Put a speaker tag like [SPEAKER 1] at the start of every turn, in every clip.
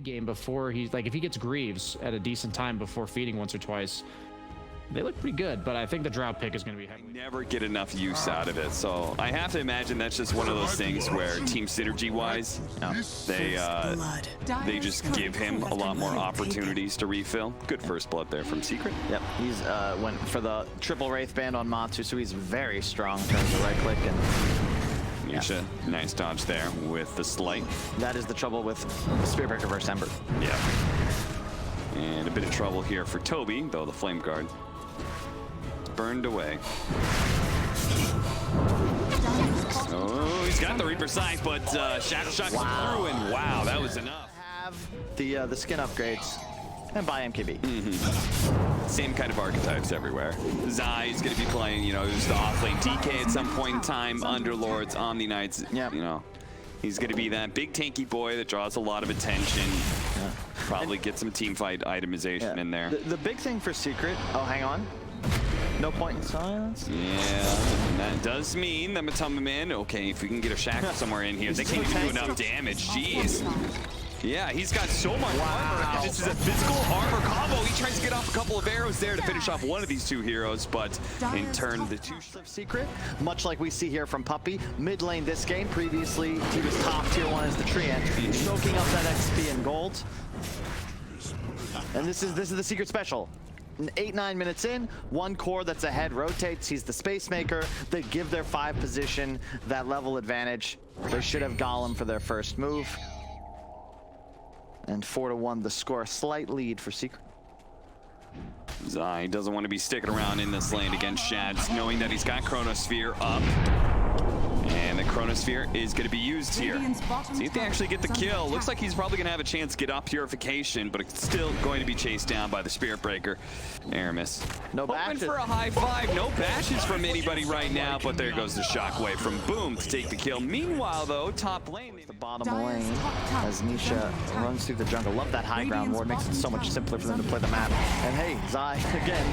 [SPEAKER 1] game before he's like, if he gets Greaves at a decent time before feeding once or twice, they look pretty good. But I think the drought pick is going to be heavily.
[SPEAKER 2] Never get enough use out of it. So I have to imagine that's just one of those things where team synergy wise, they just give him a lot more opportunities to refill. Good first blood there from Secret.
[SPEAKER 3] Yep, he's went for the triple Wraith Band on Matsu, so he's very strong in terms of right click and.
[SPEAKER 2] Nisha, nice dodge there with the slight.
[SPEAKER 3] That is the trouble with Spirit Breaker versus Ember.
[SPEAKER 2] Yeah. And a bit of trouble here for Toby, though the Flame Guard burned away. Oh, he's got the Reaper Sight, but Shadow Shock through, and wow, that was enough.
[SPEAKER 3] Have the skin upgrades and buy MKB.
[SPEAKER 2] Same kind of archetypes everywhere. Zai is going to be playing, you know, just the off-lane DK at some point in time, Underlords, Omni Knights, you know. He's going to be that big tanky boy that draws a lot of attention. Probably get some team fight itemization in there.
[SPEAKER 3] The big thing for Secret, oh, hang on. No point in silence.
[SPEAKER 2] Yeah, and that does mean that Matama Man, okay, if we can get a shackle somewhere in here, they can't even do enough damage. Jeez. Yeah, he's got so much armor, and this is a physical armor combo. He tries to get off a couple of arrows there to finish off one of these two heroes, but in turn, the two
[SPEAKER 3] of Secret, much like we see here from Puppey, mid lane this game. Previously, he was top tier 1 as the Treant, soaking up that XP and gold. And this is the Secret special. 8-9 minutes in, one core that's ahead rotates. He's the space maker. They give their 5 position that level advantage. They should have Golem for their first move. And 4-1 the score, slight lead for Secret.
[SPEAKER 2] Zai doesn't want to be sticking around in this lane against Shads, knowing that he's got Chronosphere up. And the Chronosphere is going to be used here. See if they actually get the kill. Looks like he's probably going to have a chance to get up Purification, but it's still going to be chased down by the Spirit Breaker. Aramis.
[SPEAKER 3] No bashes.
[SPEAKER 2] Hoping for a high five. No bashes from anybody right now, but there goes the Shockwave from Boom to take the kill. Meanwhile, though, top lane.
[SPEAKER 3] The bottom lane as Nisha runs through the jungle. Love that high ground ward. Makes it so much simpler for them to play the map. And hey, Zai again.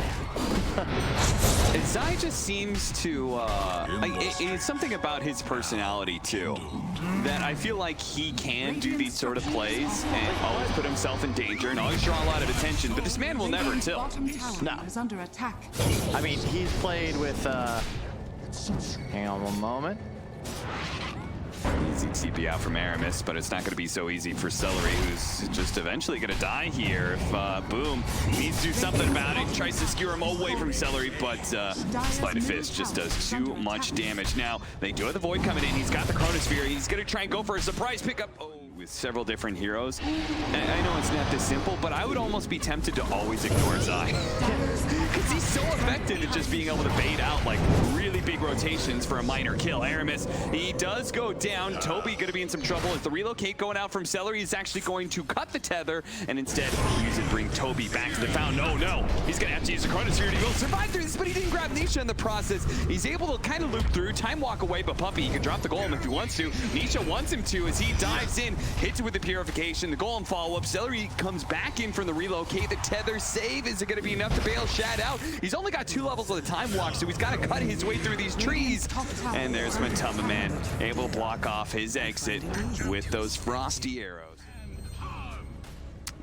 [SPEAKER 2] Zai just seems to, it's something about his personality too, that I feel like he can do these sort of plays and always put himself in danger and always draw a lot of attention, but this man will never tilt.
[SPEAKER 3] No. I mean, he's played with, hang on one moment.
[SPEAKER 2] Easy TP out from Aramis, but it's not going to be so easy for Celery, who's just eventually going to die here if Boom needs to do something about it. Tries to skewer him away from Celery, but Sleight of Fist just does too much damage. Now, they do have the Void coming in. He's got the Chronosphere. He's going to try and go for a surprise pickup. With several different heroes. And I know it's not this simple, but I would almost be tempted to always ignore Zai. Because he's so effective at just being able to bait out like really big rotations for a minor kill. Aramis, he does go down. Toby going to be in some trouble as the relocate going out from Celery. He's actually going to cut the tether and instead use it, bring Toby back to the fountain. Oh no, he's going to have to use the Chronosphere to go survive through this, but he didn't grab Nisha in the process. He's able to kind of loop through, time walk away, but Puppey, he can drop the golem if he wants to. Nisha wants him to as he dives in. Hits it with the Purification, the Golem follow-up. Celery comes back in from the relocate. The tether save, is it going to be enough to bail Shad out? He's only got 2 levels of the time walk, so he's got to cut his way through these trees. And there's Matama Man, able to block off his exit with those frosty arrows.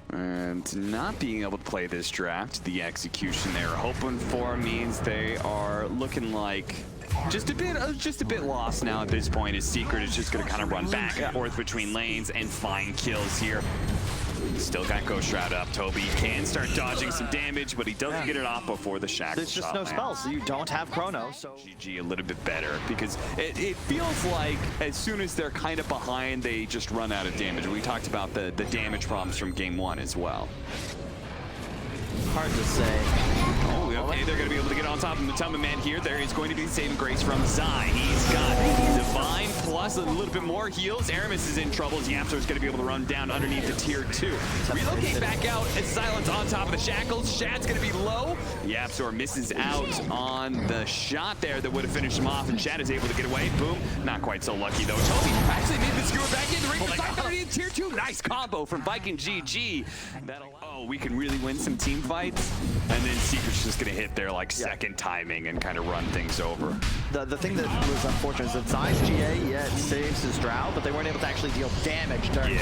[SPEAKER 2] And not being able to play this draft, the execution they were hoping for means they are looking like just a bit lost now at this point. His Secret is just going to kind of run back and forth between lanes and find kills here. Still got Ghost Shroud up. Toby can start dodging some damage, but he doesn't get it off before the shackle.
[SPEAKER 3] There's just no spells, so you don't have Chrono. So
[SPEAKER 2] GG a little bit better because it feels like as soon as they're kind of behind, they just run out of damage. We talked about the damage problems from game 1 as well.
[SPEAKER 3] Hard to say.
[SPEAKER 2] Oh, okay, they're going to be able to get on top of Matama Man here. There is going to be the saving grace from Zai. He's got Divine plus a little bit more heals. Aramis is in trouble. Yapster is going to be able to run down underneath the tier 2. Relocate back out as Silence on top of the shackles. Shad's going to be low. Yapster misses out on the shot there that would have finished him off, and Shad is able to get away. Boom. Not quite so lucky, though. Toby actually made the skewer back in the ring. Already in tier 2. Nice combo from Viking GG. Oh, we can really win some team fights. And then Secret's just going to hit their like second timing and kind of run things over.
[SPEAKER 3] The thing that was unfortunate is that Zai's GA, it saves his Drow, but they weren't able to actually deal damage during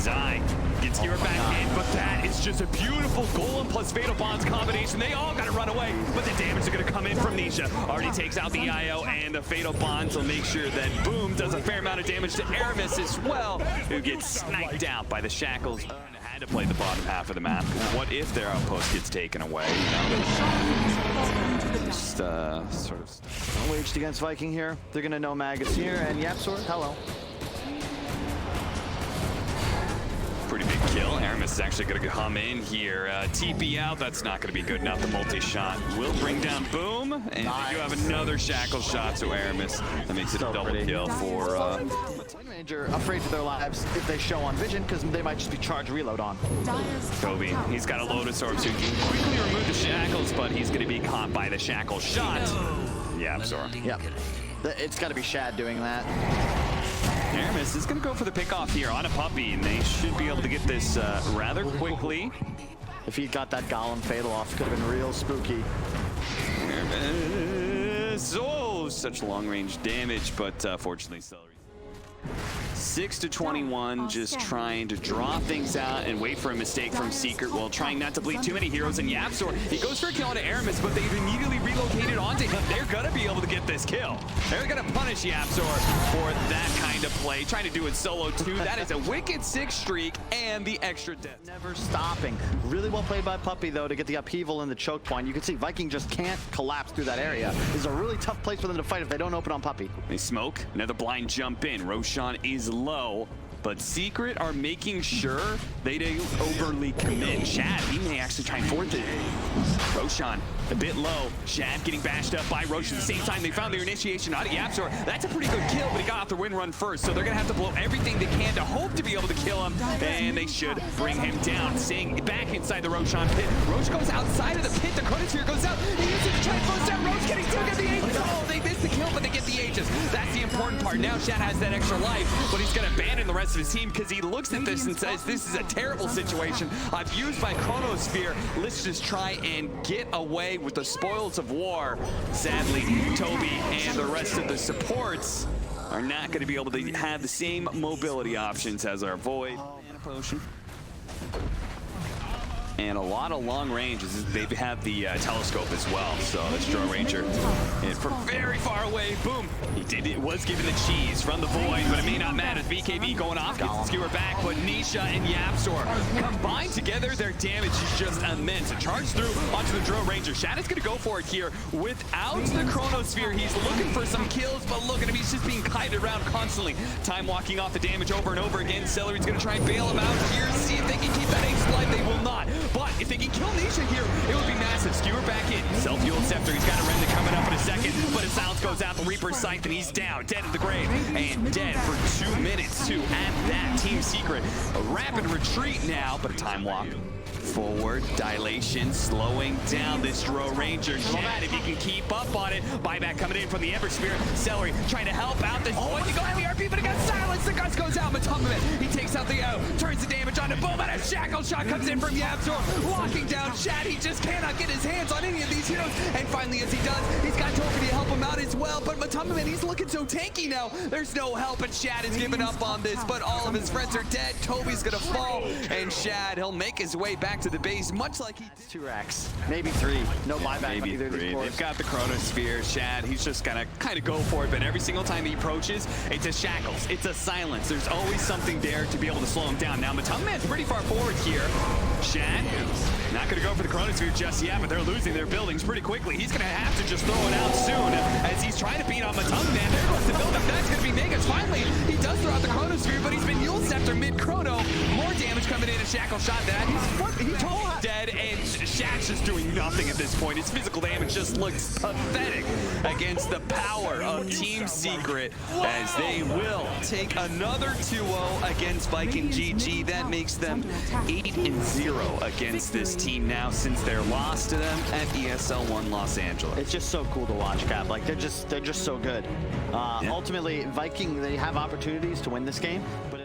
[SPEAKER 2] Zai gets Skewer back in, but that is just a beautiful Golem plus Fatal Bonds combination. They all got to run away, but the damage is going to come in from Nisha. Already takes out the IO, and the Fatal Bonds will make sure that Boom does a fair amount of damage to Aramis as well, who gets sniped out by the Shackles. Had to play the bottom half of the map. What if their outpost gets taken away? You know, just sort of
[SPEAKER 3] Waged against Viking here. They're gonna know Mag is here, and Yapsor, hello.
[SPEAKER 2] pretty big kill. Aramis is actually going to come in here. TP out, that's not going to be good enough. The multi-shot will bring down Boom, and they do have another shackle shot to Aramis. That makes it a double kill for...
[SPEAKER 3] Ranger afraid for their lives if they show on vision, because they might just be charged reload on.
[SPEAKER 2] Toby, he's got a Lotus Orb, so he can quickly remove the shackles, but he's going to be caught by the shackle shot. Yeah, I'm sorry.
[SPEAKER 3] Yep. It's got to be Shad doing that.
[SPEAKER 2] Aramis is going to go for the pickoff here on a puppy, and they should be able to get this rather quickly.
[SPEAKER 3] If he got that Golem Fatal off, could have been real spooky.
[SPEAKER 2] Aramis, oh, such long-range damage, but fortunately, Celery. 6-21, just trying to draw things out and wait for a mistake from Secret while trying not to bleed too many heroes. And Yapsor, he goes for a kill onto Aramis, but they've immediately relocated onto him. They're going to be able to get this kill. They're going to punish Yapsor for that kind of play. Trying to do it solo too. That is a wicked 6 streak and the extra death.
[SPEAKER 3] Never stopping. Really well played by Puppy, though, to get the upheaval and the choke point. You can see Viking just can't collapse through that area. This is a really tough place for them to fight if they don't open on Puppy.
[SPEAKER 2] They smoke. Another blind jump in. Roshan is low, but Secret are making sure they don't overly commit. Shad, he may actually try and force it. Roshan, a bit low. Shad getting bashed up by Roshan at the same time. They found their initiation out of Yapsor. That's a pretty good kill, but he got off the win run first, so they're gonna have to blow everything they can to hope to be able to kill him, and they should bring him down. Staying back inside the Roshan pit. Roche goes outside of the pit. The Chronosphere goes out. He uses it to try and close down. Roche getting still get the Aegis. Oh, they missed the kill, but they get the Aegis. That's the important part. Now Shad has that extra life, but he's gonna abandon the rest of his team because he looks at this and says, this is a terrible situation. I've used my Chronosphere. Let's just try and get away with the spoils of war. Sadly, Toby and the rest of the supports are not going to be able to have the same mobility options as our Void and a Potion. And a lot of long ranges. They have the telescope as well, so let's draw Ranger. And from very far away, boom! It was given the cheese from the Void, but it may not matter. BKB going off, gets the skewer back, but Nisha and Yapsor combined together, their damage is just immense. A charge through onto the Drill Ranger. Shad is going to go for it here without the Chronosphere. He's looking for some kills, but look at him, he's just being kited around constantly. Time walking off the damage over and over again. Celery's going to try and bail him out here, see if they can keep that ace alive. They will not. But if they can kill Nisha here, it would be massive. Skewer back in. Self-fueled Scepter. He's got a Remnant coming up in a second, but his silence goes out. The Reaper's Scythe, and he's down. Dead in the grave. And dead for 2 minutes, too. At that, Team Secret. A rapid retreat now, but a time walk. Forward, dilation, slowing down this Drow Ranger. Shad, if he can keep up on it. Buyback coming in from the Ember Spirit. Celery trying to help out this point. You go heavy RP, but he got silenced. The Gus goes out. Matumbaman, he takes out the turns the damage on the Boom, and a shackle shot comes in from Yapsor. Locking down Shad. He just cannot get his hands on any of these heroes. And finally, as he does, he's got Toby to help him out as well. But Matumbaman, he's looking so tanky now. There's no help, and Shad is giving up on this. But all of his friends are dead. Toby's gonna fall, and Shad, he'll make his way back to the base, much like he did.
[SPEAKER 3] 2 racks, maybe 3. No buyback.
[SPEAKER 2] Maybe
[SPEAKER 3] either
[SPEAKER 2] 3. They've got the Chronosphere. Shad, he's just gonna kind of go for it, but every single time he approaches, it's a shackles, it's a silence. There's always something there to be able to slow him down. Now Matumbaman's pretty far forward here. Shad, not gonna go for the Chronosphere just yet, but they're losing their buildings pretty quickly. He's gonna have to just throw it out soon as he's trying to beat on Matumbaman. There goes the build-up. That's gonna be Megas. Finally, he does throw out the Chronosphere, but he's been Mule Scepter mid-chrono. More damage coming in, a shackle shot that. He dead, and Shad's just doing nothing at this point. His physical damage just looks pathetic against the power of Team Secret, as they will take another 2-0 against Viking GG. That makes them 8-0 against this team now since their loss to them at ESL 1 Los Angeles.
[SPEAKER 3] It's just so cool to watch, Cap. Like, they're just so good.
[SPEAKER 2] Yeah.
[SPEAKER 3] Ultimately, Viking, they have opportunities to win this game, but